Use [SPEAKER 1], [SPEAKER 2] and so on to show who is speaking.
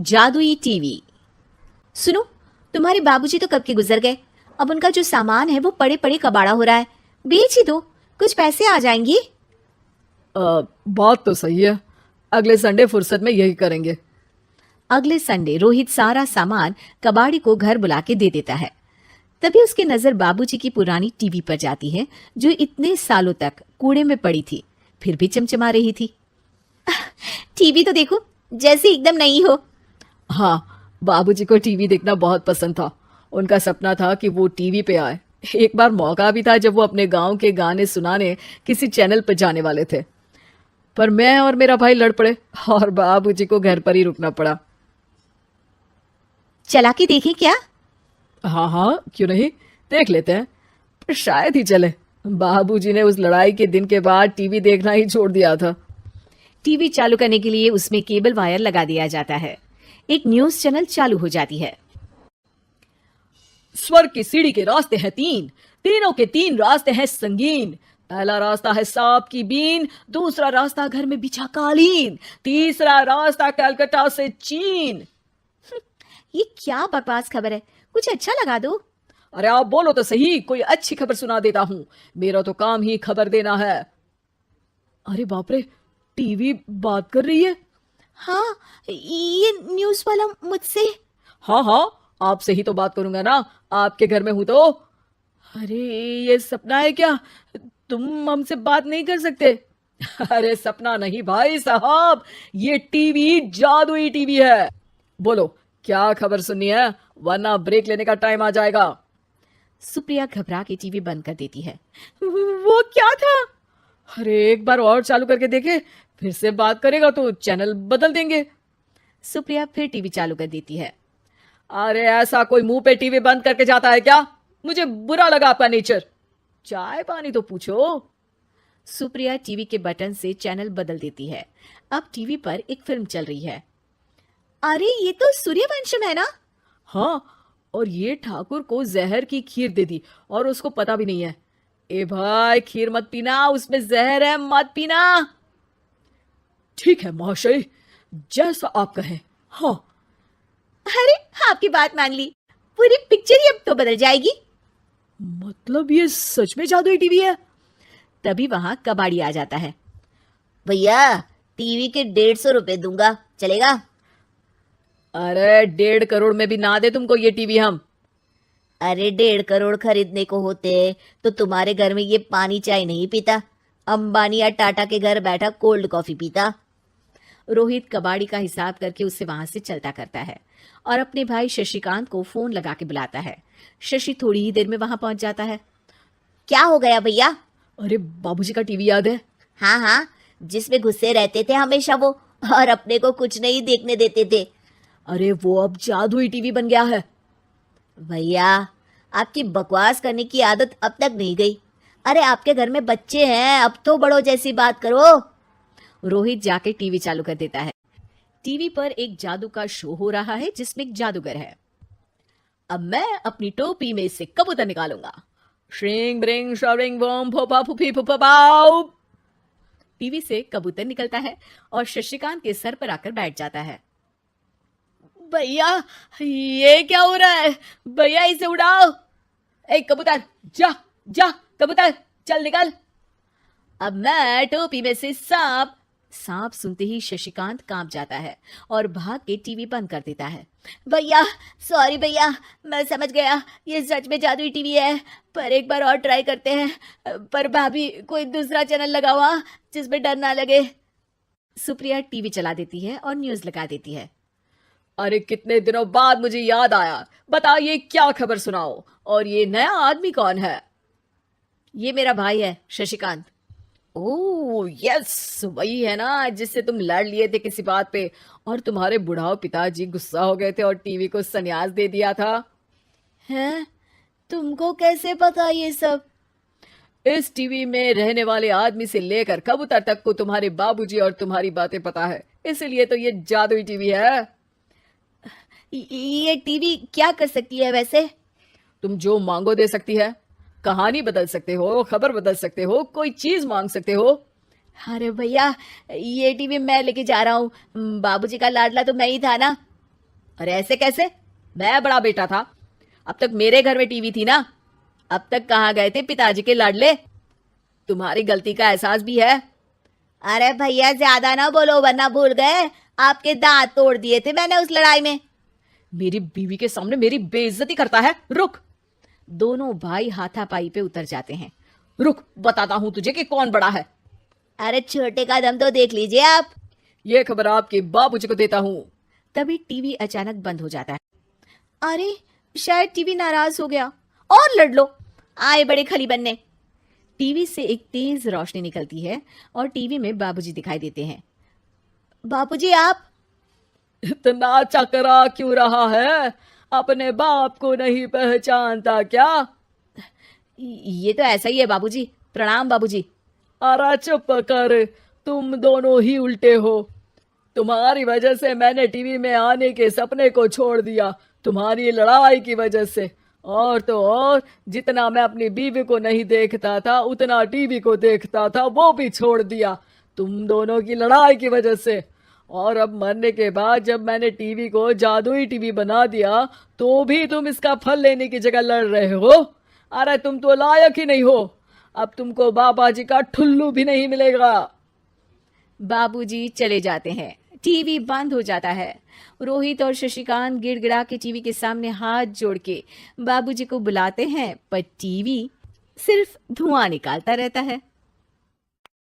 [SPEAKER 1] जादुई टीवी। सुनो, तुम्हारे बाबूजी तो कब के गुजर गए। अब उनका जो सामान है वो पड़े पड़े कबाड़ा हो रहा है। बेच ही दो, कुछ पैसे आ जाएंगे।
[SPEAKER 2] बात तो सही है। अगले संडे फुर्सत में यही करेंगे।
[SPEAKER 1] अगले संडे रोहित सारा सामान कबाड़ी को घर बुला के दे देता है। तभी उसकी नजर बाबूजी की पुरानी टीवी पर जाती है, जो इतने सालों तक कूड़े में पड़ी थी, फिर भी चमचमा रही थी। टीवी तो देखो, जैसे एकदम नई हो।
[SPEAKER 2] हाँ, बाबूजी को टीवी देखना बहुत पसंद था। उनका सपना था कि वो टीवी पे आए। एक बार मौका भी था जब वो अपने गांव के गाने सुनाने किसी चैनल पर जाने वाले थे, पर मैं और मेरा भाई लड़ पड़े और बाबूजी को घर पर ही रुकना पड़ा।
[SPEAKER 1] चला के देखें क्या?
[SPEAKER 2] हाँ हाँ, क्यों नहीं, देख लेते हैं। पर शायद ही चले। बाबूजी ने उस लड़ाई के दिन के बाद टीवी देखना ही छोड़ दिया था।
[SPEAKER 1] टीवी चालू करने के लिए उसमें केबल वायर लगा दिया जाता है। एक न्यूज चैनल चालू हो जाती है।
[SPEAKER 2] स्वर्ग की सीढ़ी के रास्ते हैं तीन, तीनों के तीन रास्ते हैं संगीन। पहला रास्ता है सांप की बीन, दूसरा रास्ता घर में बिछा कालीन, तीसरा रास्ता कलकत्ता से चीन।
[SPEAKER 1] ये क्या बकवास खबर है, कुछ अच्छा लगा दो।
[SPEAKER 2] अरे आप बोलो तो सही, कोई अच्छी खबर सुना देता हूं। मेरा तो काम ही खबर देना है। अरे बाप रे, टीवी बात कर रही है।
[SPEAKER 1] हाँ, ये न्यूज वाला मुझसे।
[SPEAKER 2] हाँ हाँ, आपसे ही तो बात करूंगा ना, आपके घर में हूं तो। अरे ये सपना है क्या? तुम हमसे बात नहीं कर सकते? अरे सपना नहीं भाई साहब, ये टीवी जादुई टीवी है। बोलो क्या खबर सुननी है, वरना ब्रेक लेने का टाइम आ जाएगा।
[SPEAKER 1] सुप्रिया घबरा के टीवी बंद कर देती है।
[SPEAKER 2] वो क्या था? अरे एक बार और चालू करके देखे, फिर से बात करेगा तो चैनल बदल देंगे।
[SPEAKER 1] सुप्रिया फिर टीवी चालू कर देती है।
[SPEAKER 2] अरे ऐसा कोई मुंह पे टीवी बंद करके जाता है क्या? मुझे बुरा लगा आपका नेचर। चाय पानी तो पूछो।
[SPEAKER 1] सुप्रिया टीवी के बटन से चैनल बदल देती है। अब टीवी पर एक फिल्म चल रही है। अरे ये तो सूर्यवंशम है ना?
[SPEAKER 2] हाँ, और ये ठाकुर को जहर की खीर दे दी और उसको पता भी नहीं है। ए भाई, खीर मत पीना, उसमें जहर है, मत पीना। ठीक है महाशय, जैसा आप कहें। हाँ।
[SPEAKER 1] अरे आपकी बात मान ली, पूरी पिक्चर ही अब तो बदल जाएगी।
[SPEAKER 2] मतलब ये सच में जादुई टीवी है?
[SPEAKER 1] तभी वहां कबाड़ी आ जाता है।
[SPEAKER 3] भैया, टीवी के 150 रुपए दूंगा, चलेगा?
[SPEAKER 2] अरे 1.5 करोड़ में भी ना दे तुमको ये टीवी हम।
[SPEAKER 3] अरे 1.5 करोड़ खरीदने को होते तो तुम्हारे घर में ये पानी चाय नहीं पीता, अंबानी या टाटा के घर बैठा कोल्ड कॉफी पीता।
[SPEAKER 1] रोहित कबाड़ी का हिसाब करके उसे वहां से चलता करता है और अपने भाई शशिकांत को फोन लगा के बुलाता है। शशि थोड़ी ही देर में वहां पहुंच जाता है।
[SPEAKER 3] क्या हो गया भैया?
[SPEAKER 2] अरे बाबूजी का टीवी याद है?
[SPEAKER 3] हाँ हाँ, जिसमें घुसे रहते थे हमेशा वो, और अपने को कुछ नहीं देखने देते थे।
[SPEAKER 2] अरे वो अब जादुई टीवी बन गया है।
[SPEAKER 3] भैया, आपकी बकवास करने की आदत अब तक नहीं गई। अरे आपके घर में बच्चे हैं, अब तो बड़ों जैसी बात करो।
[SPEAKER 1] रोहित जाके टीवी चालू कर देता है। टीवी पर एक जादू का शो हो रहा है जिसमें एक जादूगर है।
[SPEAKER 2] अब मैं अपनी टोपी में से कबूतर निकालूंगा। श्रिंग ब्रिंग शरिंग बम फोपा फुफी फुफा बाउ।
[SPEAKER 1] टीवी से कबूतर निकलता है और शशिकांत के सर पर आकर बैठ जाता है।
[SPEAKER 2] भैया ये क्या हो रहा है? भैया इसे उड़ाओ। ए कबूतर, जा जा, कबूतर चल निकल। अब मैं टोपी में से
[SPEAKER 1] सांप सुनते ही शशिकांत कांप जाता है और भाग के टीवी बंद कर देता है।
[SPEAKER 3] भैया सॉरी भैया, मैं समझ गया ये सच में जादुई टीवी है, पर एक बार और ट्राई करते हैं। पर भाभी, कोई दूसरा चैनल लगाओ जिसमें डर ना लगे।
[SPEAKER 1] सुप्रिया टीवी चला देती है और न्यूज लगा देती है।
[SPEAKER 2] अरे कितने दिनों बाद मुझे याद आया, बताइए क्या खबर सुनाओ। और ये नया आदमी कौन है?
[SPEAKER 1] ये मेरा भाई है शशिकांत।
[SPEAKER 2] ओह यस, वही है ना जिससे तुम लड़ लिए थे किसी बात पे और तुम्हारे बुढ़ाओ पिताजी गुस्सा हो गए थे और टीवी को संन्यास दे दिया था।
[SPEAKER 3] हैं? तुमको कैसे पता ये सब?
[SPEAKER 2] इस टीवी में रहने वाले आदमी से लेकर कबूतर तक को तुम्हारे बाबूजी और तुम्हारी बातें पता है, इसलिए तो ये जादुई टीवी है।
[SPEAKER 3] ये टीवी क्या कर सकती है वैसे?
[SPEAKER 2] तुम जो मांगो दे सकती है। कहानी बदल सकते हो, खबर बदल सकते हो, कोई चीज मांग सकते हो।
[SPEAKER 3] अरे भैया, ये टीवी मैं लेके जा रहा हूँ, बाबूजी का लाडला तो मैं ही था ना।
[SPEAKER 2] अरे ऐसे कैसे? मैं बड़ा बेटा था, अब तक मेरे घर में टीवी थी ना। अब तक कहाँ गए थे पिताजी के लाडले? तुम्हारी गलती का एहसास भी है।
[SPEAKER 3] अरे भैया ज्यादा ना बोलो वरना भूल गए आपके दांत तोड़ दिए थे मैंने उस लड़ाई में।
[SPEAKER 2] मेरी बीवी के सामने मेरी बेइज्जती करता है। रुक
[SPEAKER 1] दोनों भाई हाथापाई पे उतर जाते हैं।
[SPEAKER 2] रुक, बताता हूं तुझे कि कौन बड़ा है।
[SPEAKER 3] अरे छोटे का दम तो देख लीजिए आप।
[SPEAKER 2] ये खबर आपके बाबूजी को देता हूं।
[SPEAKER 1] तभी टीवी अचानक बंद हो जाता है। अरे शायद टीवी नाराज हो गया। और लड़ लो।
[SPEAKER 3] आए बड़े खली बनने।
[SPEAKER 1] टीवी से एक तेज रोशनी निकलती है और टीवी में बाबूजी दिखाई देते हैं।
[SPEAKER 3] बापूजी आप।
[SPEAKER 2] इतना चकरा क्यों रहा है? अपने बाप को नहीं पहचानता क्या?
[SPEAKER 1] ये तो ऐसा ही है बाबूजी। प्रणाम बाबूजी।
[SPEAKER 2] अरे चुप कर, तुम दोनों ही उल्टे हो। तुम्हारी वजह से मैंने टीवी में आने के सपने को छोड़ दिया, तुम्हारी लड़ाई की वजह से। और तो और, जितना मैं अपनी बीवी को नहीं देखता था उतना टीवी को देखता था, वो भी छोड़ दिया तुम दोनों की लड़ाई की वजह से। और अब मरने के बाद जब मैंने टीवी को जादुई टीवी बना दिया तो भी तुम इसका फल लेने की जगह लड़ रहे हो। अरे तुम तो लायक ही नहीं हो। अब तुमको बाबा जी का ठुल्लू भी नहीं मिलेगा।
[SPEAKER 1] बाबूजी चले जाते हैं। टीवी बंद हो जाता है। रोहित और शशिकांत गिड़गिड़ा के टीवी के सामने हाथ जोड़ के बाबूजी को बुलाते हैं, पर टीवी सिर्फ धुआं निकालता रहता है।